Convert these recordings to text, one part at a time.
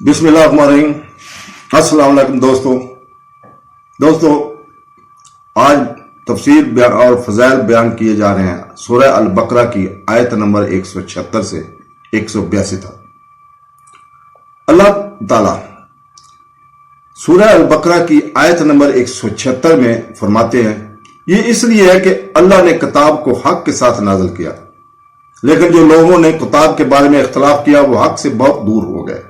बिस्मिल्लाहिर्रहमानिर्रहीम। अस्सलाम वालेकुम दोस्तों आज तफसीर और फज़ाइल बयान किए जा रहे हैं सूरह अल बकरा की आयत नंबर 176 से 182 तक। अल्लाह ताला सूरह अल बकरा की आयत नंबर 176 में फरमाते हैं, ये इसलिए है कि अल्लाह ने किताब को हक के साथ नाज़िल किया, लेकिन जो लोगों ने किताब के बारे में इख्तलाफ किया वो हक से बहुत दूर हो गए।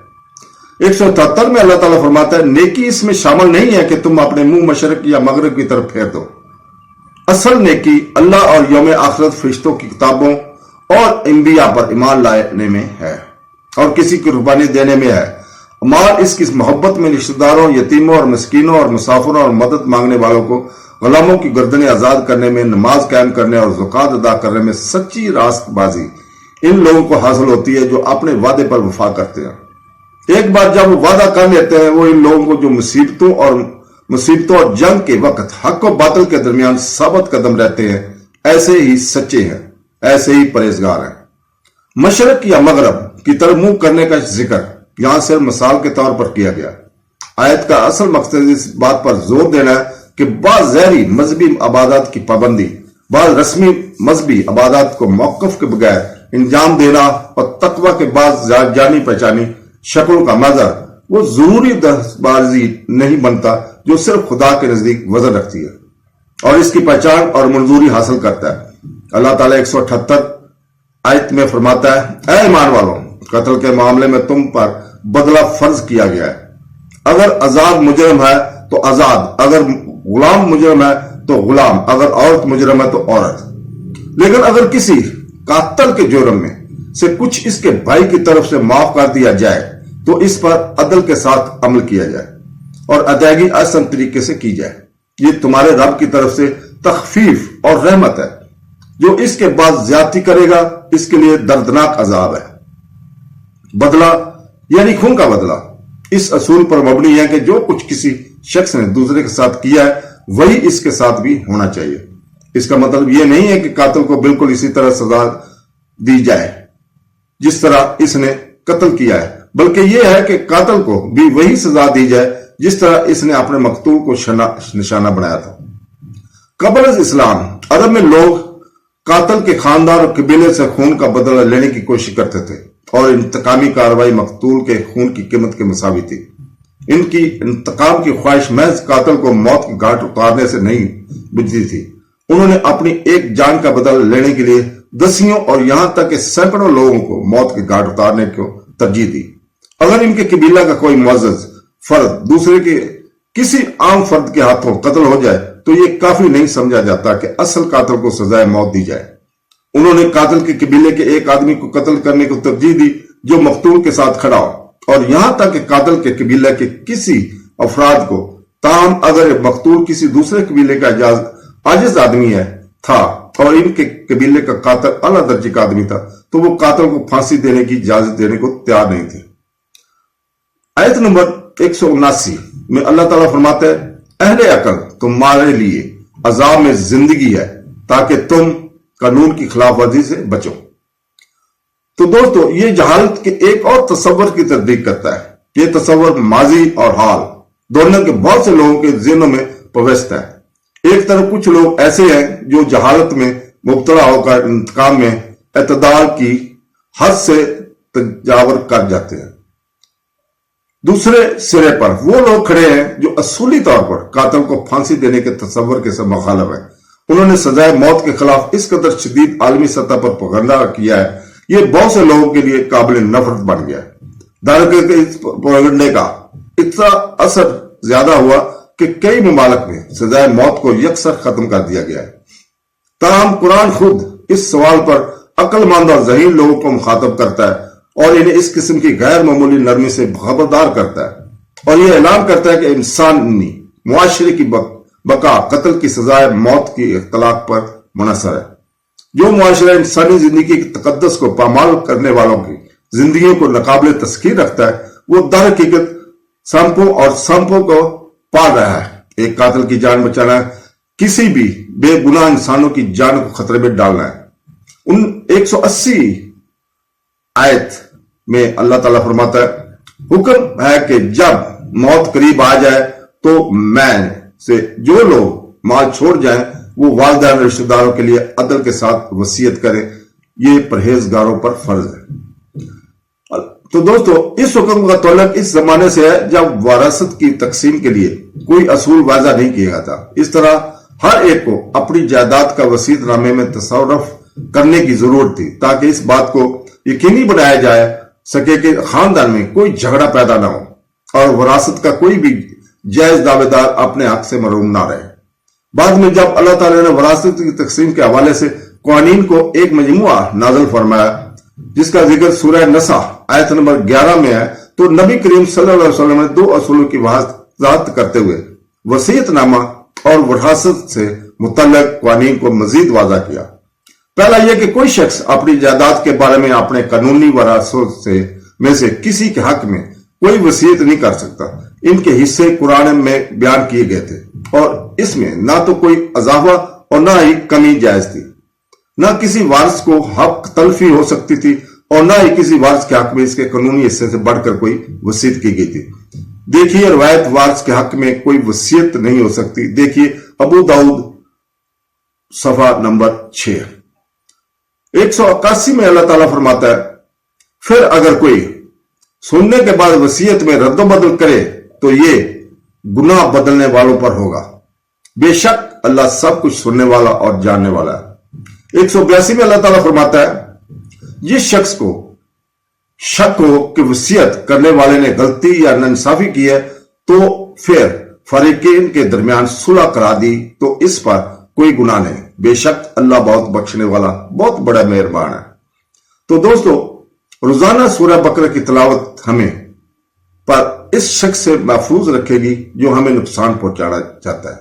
173 में अल्लाह ताला फरमाता है, नेकी इसमें शामिल नहीं है कि तुम अपने मुंह मशरक या मगरब की तरफ फेर दो। असल नेकी अल्लाह और यौम आखिरत, फरिश्तों की किताबों और इंबिया पर ईमान लाने में है और किसी की कुर्बानी देने में है। माल इसकी मोहब्बत में रिश्तेदारों, यतीमों और मस्कीनों और मुसाफिरों और मदद मांगने वालों को गुलामों की गर्दनें आजाद करने में, नमाज कायम करने और ज़कात अदा करने में सच्ची रास्तबाजी इन लोगों को हासिल होती है जो अपने वादे पर वफा करते हैं। एक बार जब वो वादा कर लेते हैं, वो इन लोगों को जो मुसीबतों और जंग के वक्त हक और बातिल के दरमियान साबित कदम रहते हैं, ऐसे ही सच्चे हैं, ऐसे ही परहेजगार हैं। मशरक या मगरब की तरफ मुंह करने का जिक्र यहां सिर्फ मिसाल के तौर पर किया गया। आयत का असल मकसद इस बात पर जोर देना है कि बाज़ ज़ाहिरी मजहबी इबादत की पाबंदी, बाज़ रस्मी मजहबी इबादत को मौक़िफ़ के बगैर अंजाम देना और तकवा के बाद जानी पहचानी शक्लों का मज़हर वो जरूरी दस्तबाजी नहीं बनता जो सिर्फ खुदा के नजदीक वजन रखती है और इसकी पहचान और मंजूरी हासिल करता है। अल्लाह ताला 178 आयत में फरमाता है, ऐ ईमान वालों, कत्ल के मामले में तुम पर बदला फर्ज किया गया है। अगर आजाद मुजरिम है तो आजाद, अगर गुलाम मुजरिम है तो गुलाम, अगर औरत मुजरिम है तो औरत। लेकिन अगर किसी कातल के जुर्म में से कुछ इसके भाई की तरफ से माफ कर दिया जाए तो इस पर अदल के साथ अमल किया जाए और अदायगी आसान तरीके से की जाए। ये तुम्हारे रब की तरफ से तखफीफ और रहमत है। जो इसके बाद ज्यादती करेगा इसके लिए दर्दनाक अजाब है। बदला यानी खून का बदला इस असूल पर मबनी है कि जो कुछ किसी शख्स ने दूसरे के साथ किया है वही इसके साथ भी होना चाहिए। इसका मतलब यह नहीं है कि कातिल को बिल्कुल इसी तरह सजा दी जाए जिस तरह इसने कत्ल किया है, बल्कि यह है कि कातिल को भी वही सजा दी जाए जिस तरह इसने अपने मकतूल को निशाना बनाया था। कबल इस्लाम अरब में लोग कातिल के खानदान और कबीले से खून का बदला लेने की कोशिश करते थे और इंतकामी कार्रवाई मकतूल के खून की कीमत के मुसावी थी। इनकी इंतकाम की ख्वाहिश महज कातिल को मौत की घाट उतारने से नहीं बुझती थी। उन्होंने अपनी एक जान का बदला लेने के लिए दसियों और यहां तक कि सैकड़ों लोगों को मौत के घाट उतारने को तरजीह दी। अगर इनके कबीला का कोई मुअज़्ज़ज़ फर्द दूसरे के किसी आम फर्द के हाथों कत्ल हो जाए तो यह काफी नहीं समझा जाता कि असल कातिल को सजाए मौत दी जाए। उन्होंने कातिल के कबीले के एक आदमी को कत्ल करने को तरजीह दी जो मकतूल के साथ खड़ा हो, और यहां तक कि कातिल के कबीले के किसी अफराद को, ताम अगर मकतूल किसी दूसरे कबीले का आजिज आदमी था और इनके कबीले का कातिल अला दर्जे का आदमी था तो वो कातिल को फांसी देने की इजाजत देने को तैयार नहीं थे। आयत नंबर 179 में अल्लाह ताला फरमाता है, अहले अकल तुम्हारे लिए अजाब में जिंदगी है ताकि तुम कानून की खिलाफ वर्जी से बचो। तो दोस्तों, ये जहालत के एक और तस्वर की तस्दीक करता है। ये तस्वर माजी और हाल दोनों के बहुत से लोगों के ज़हनों में पवेस्त है। एक तरफ कुछ लोग ऐसे हैं जो जहालत में मुब्तला होकर इंतकाम में एतदाल की हद से तजावर कर जाते हैं। दूसरे सिरे पर वो लोग खड़े हैं जो असूली तौर पर कातिल को फांसी देने के तस्वर के सब मुखालिफ है। उन्होंने सजाए मौत के खिलाफ इस कदर शदीद आलमी सतह पर प्रोपेगेंडा किया है, ये बहुत से लोगों के लिए काबिल नफरत बन गया। दरअसल इस प्रोपेगेंडे का इतना असर ज्यादा हुआ कि कई ममालिक में सजाए मौत को यकसर खत्म कर दिया गया है। ताहम कुरान खुद इस सवाल पर अक्लमंद और ज़हीन लोगों को मुखातब करता है और इन्हें इस किस्म की गैर मामूली नरमी से खबरदार करता है और यह ऐलान करता है कि इंसानी मुआशरे की बका कत्ल की सजाए मौत की इख्तलाफ पर मुनहसर है। जो मुआशरा इंसानी जिंदगी के तकद्दस को पामाल करने वालों की जिंदगी को नाकाबिल तस्कीर रखता है, वो दर हकीकत संपों को पाल रहा है। एक कातिल की जान बचाना किसी भी बेगुनाह इंसानों की जान को खतरे में डालना है। उन 180 आयत में अल्लाह ताला फरमाता है, हुक्म है कि जब मौत करीब आ जाए तो मैं से जो लोग माल छोड़ जाएं वो वालिदैन रिश्तेदारों के लिए अदल के साथ वसीयत करें। ये परहेजगारों पर फर्ज है। तो दोस्तों, इस हुक्म का तल्लुक इस जमाने से है जब वारसत की तकसीम के लिए कोई असूल वाज़ा नहीं किया गया था। इस तरह हर एक को अपनी जायदाद का वसीयतनामे में तसर्रुफ करने की जरूरत थी ताकि इस बात को यकीनी बनाया जा सके कि खानदान में कोई झगड़ा पैदा ना हो और वरासत का कोई भी जायज दावेदार अपने हक से महरूम ना रहे। बाद में जब अल्लाह ताला ने वरासत की तकसीम के हवाले से क़वानीन को एक मजमुआ नाज़िल फरमाया जिसका जिक्र सूरह नसा आयत नंबर 11 में है, तो नबी करीम सल्लल्लाहु अलैहि वसल्लम ने दो असूलों की वजाहत करते हुए वसीयतनामा और वरासत से मुतल्लिक क़वानीन को मजीद वाज़ा किया। पहला यह कि कोई शख्स अपनी जायदाद के बारे में अपने कानूनी वरासों में से किसी के हक में कोई वसीयत नहीं कर सकता। इनके हिस्से कुरान में बयान किए गए थे और इसमें ना तो कोई अजाफा और ना ही कमी जायज थी। ना किसी वारिस को हक तलफी हो सकती थी और ना ही किसी वारिस के हक में इसके कानूनी हिस्से से बढ़कर कोई वसीयत की गई थी। देखिए रवायत वारिस के हक में कोई वसीयत नहीं हो सकती। देखिए अबू दाऊद सफा नंबर 6 181 में अल्लाह ताला फरमाता है, फिर अगर कोई सुनने के बाद वसीयत में रद्दोबदल करे तो ये गुनाह बदलने वालों पर होगा। बेशक अल्लाह सब कुछ सुनने वाला और जानने वाला है। 182 में अल्लाह ताला फरमाता है, जिस शख्स को शक हो कि वसीयत करने वाले ने गलती या नाइंसाफी की है तो फिर फरीकैन के दरमियान सुलह करा दी तो इस पर कोई गुनाह नहीं। बेशक अल्लाह बहुत बख्शने वाला, बहुत बड़ा मेहरबान है। तो दोस्तों, रोजाना सूरह बकरा की तिलावत हमें पर इस शख्स से महफूज रखेगी जो हमें नुकसान पहुंचाना चाहता है।